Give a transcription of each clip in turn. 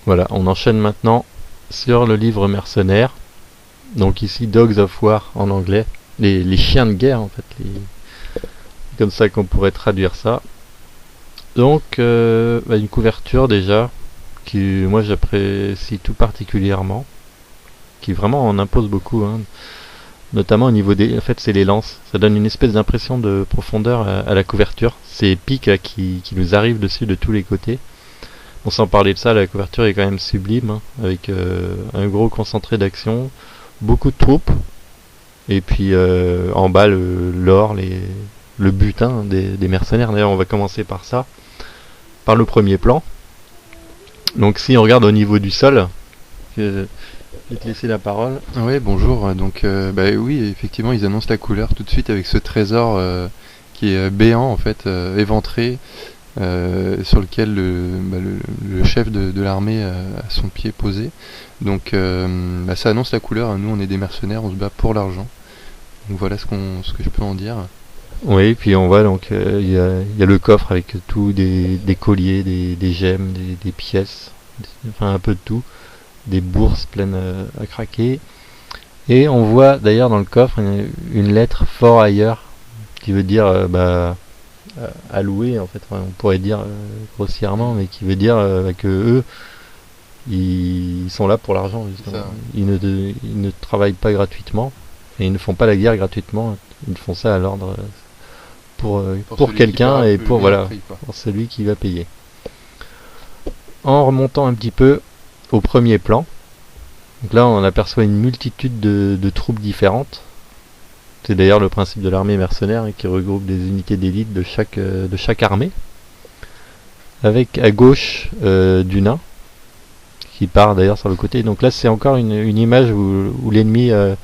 Voilà, on enchaîne maintenant sur le livre mercenaire. Donc ici Dogs of War en anglais. Les chiens de guerre en fait. Comme ça qu'on pourrait traduire ça. Donc une couverture déjà qui moi j'apprécie tout particulièrement. Qui vraiment en impose beaucoup. Hein. Notamment au niveau des... En fait c'est les lances. Ça donne une espèce d'impression de profondeur à la couverture. Ces pics là, qui nous arrivent dessus de tous les côtés. Bon, sans parler de ça, la couverture est quand même sublime, hein, avec un gros concentré d'action, beaucoup de troupes, et puis en bas l'or, le butin des mercenaires. D'ailleurs, on va commencer par ça, par le premier plan. Donc si on regarde au niveau du sol, je vais te laisser la parole. Oui, bonjour. Donc, oui, effectivement, ils annoncent la couleur tout de suite avec ce trésor qui est béant, en fait, éventré, sur lequel le chef de l'armée a son pied posé. Donc, ça annonce la couleur. Nous, on est des mercenaires, on se bat pour l'argent. Donc, voilà ce que je peux en dire. Oui, puis on voit donc il y a le coffre avec tout, des colliers, des gemmes, des pièces, enfin un peu de tout, des bourses pleines à craquer. Et on voit d'ailleurs dans le coffre une lettre fort ailleurs qui veut dire alloué en fait, enfin, on pourrait dire grossièrement, mais qui veut dire que eux ils sont là pour l'argent justement. Ils ne travaillent pas gratuitement et ils ne font pas la guerre gratuitement. Ils font ça à l'ordre pour quelqu'un et pour pour celui qui va payer. En remontant un petit peu au premier plan, donc là on aperçoit une multitude de troupes différentes. C'est d'ailleurs le principe de l'armée mercenaire qui regroupe des unités d'élite de chaque armée. Avec à gauche du nain qui part d'ailleurs sur le côté. Donc là c'est encore une image où l'ennemi est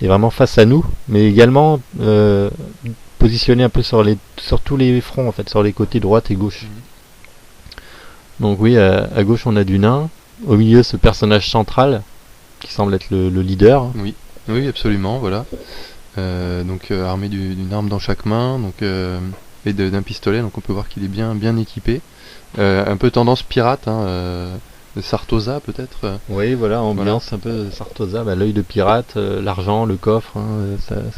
vraiment face à nous, mais également positionné un peu sur tous les fronts en fait, sur les côtés droite et gauche. Donc oui, à gauche on a du nain, au milieu ce personnage central qui semble être le leader. Oui, absolument, voilà. Armé d'une arme dans chaque main, et d'un pistolet, donc on peut voir qu'il est bien équipé. Un peu tendance pirate, Sartosa peut-être. Oui, voilà, ambiance un peu Sartosa, l'œil de pirate, l'argent, le coffre,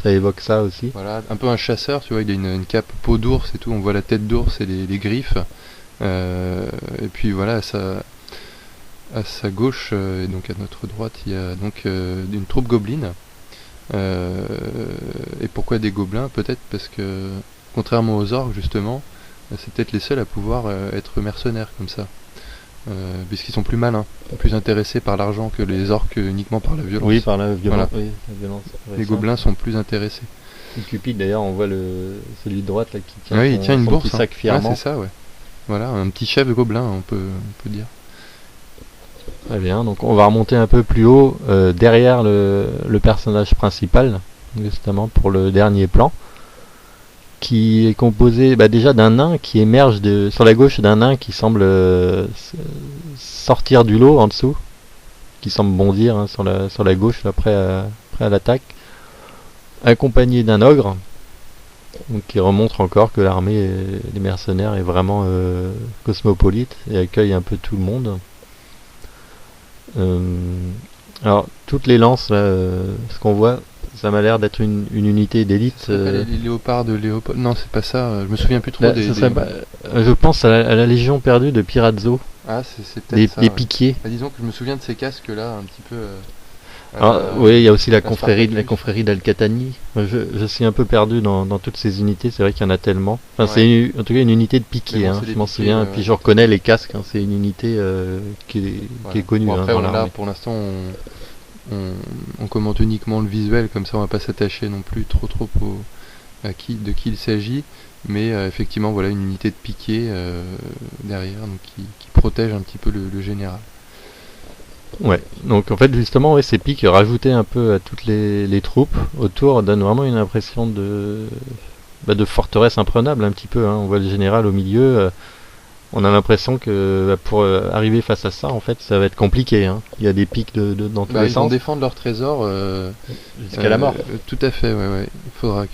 ça évoque ça aussi. Voilà, un peu un chasseur, tu vois, il a une cape peau d'ours et tout, on voit la tête d'ours et les griffes. Et puis voilà, à sa gauche et donc à notre droite, il y a donc une troupe gobeline. Et pourquoi des gobelins? Peut-être parce que, contrairement aux orques justement, c'est peut-être les seuls à pouvoir être mercenaires comme ça. Puisqu'ils sont plus malins, plus intéressés par l'argent que les orques uniquement par la violence. Oui, par la violence. Voilà. Oui, la violence, les gobelins sont plus intéressés. Cupide d'ailleurs, on voit celui de droite là qui tient, il tient une bourse, petit sac fièrement. Ouais, c'est ça, ouais. Voilà, un petit chef de gobelin, on peut dire. Très bien, donc on va remonter un peu plus haut, derrière le personnage principal, justement pour le dernier plan, qui est composé déjà d'un nain qui émerge sur la gauche, d'un nain qui semble sortir du lot en dessous, qui semble bondir sur la gauche là, prêt à l'attaque, accompagné d'un ogre, donc qui remontre encore que l'armée des mercenaires est vraiment cosmopolite et accueille un peu tout le monde. Alors toutes les lances là, ce qu'on voit, ça m'a l'air d'être une unité d'élite. Les léopards de Léopold. Non, c'est pas ça. Je me souviens plus trop là, je pense à la Légion perdue de Pirazzo. Ah, c'est peut-être ça. Les piquiers. Disons que je me souviens de ces casques là, un petit peu. Oui, il y a aussi la confrérie d'Al-Qatani. Je suis un peu perdu dans toutes ces unités. C'est vrai qu'il y en a tellement. Enfin, c'est en tout cas une unité de piquiers. Je m'en souviens. Puis je reconnais les casques. C'est une unité qui est connue. Bon, après, dans là, pour l'instant, on commente uniquement le visuel. Comme ça, on va pas s'attacher non plus trop de qui il s'agit. Mais effectivement, voilà une unité de piquiers derrière, donc qui protège un petit peu le général. Ouais, donc en fait justement ces pics rajoutés un peu à toutes les troupes autour donnent vraiment une impression de forteresse imprenable un petit peu. On voit le général au milieu, on a l'impression que pour arriver face à ça en fait ça va être compliqué. Il y a des pics dans tous les sens. Ils vont défendre leur trésor jusqu'à la mort. Tout à fait, ouais. Il faudra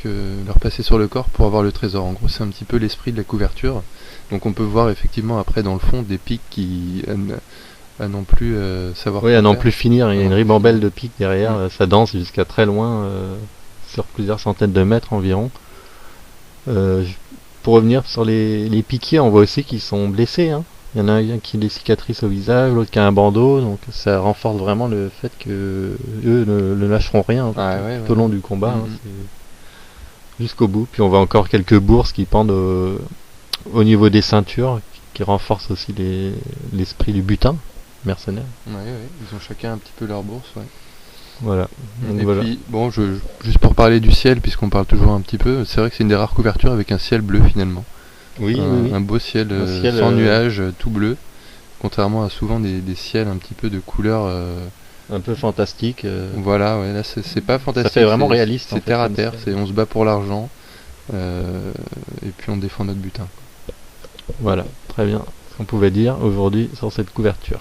leur passer sur le corps pour avoir le trésor. En gros c'est un petit peu l'esprit de la couverture. Donc on peut voir effectivement après dans le fond des pics qui non plus savoir. Oui, quoi à non faire. plus finir. Il y a une Non, ribambelle de pics derrière. Mm. Ça danse jusqu'à très loin, sur plusieurs centaines de mètres environ. Pour revenir sur les piquiers, on voit aussi qu'ils sont blessés. Hein. Il y en a un qui a des cicatrices au visage, l'autre qui a un bandeau. Donc ça renforce vraiment le fait que eux ne lâcheront rien tout au long du combat. Hein, jusqu'au bout. Puis on voit encore quelques bourses qui pendent au niveau des ceintures, qui renforcent aussi l'esprit du butin mercenaire. Ils ont chacun un petit peu leur bourse. Ouais. Voilà. Donc et puis, bon, juste pour parler du ciel, puisqu'on parle toujours un petit peu, c'est vrai que c'est une des rares couvertures avec un ciel bleu finalement. Oui, un beau ciel, sans nuages, tout bleu, contrairement à souvent des ciels un petit peu de couleur un peu fantastique. Voilà, ouais, là c'est pas fantastique. Ça fait vraiment réaliste. C'est terre à terre, on se bat pour l'argent et puis on défend notre butin. Voilà, très bien. Ce qu'on pouvait dire aujourd'hui sur cette couverture.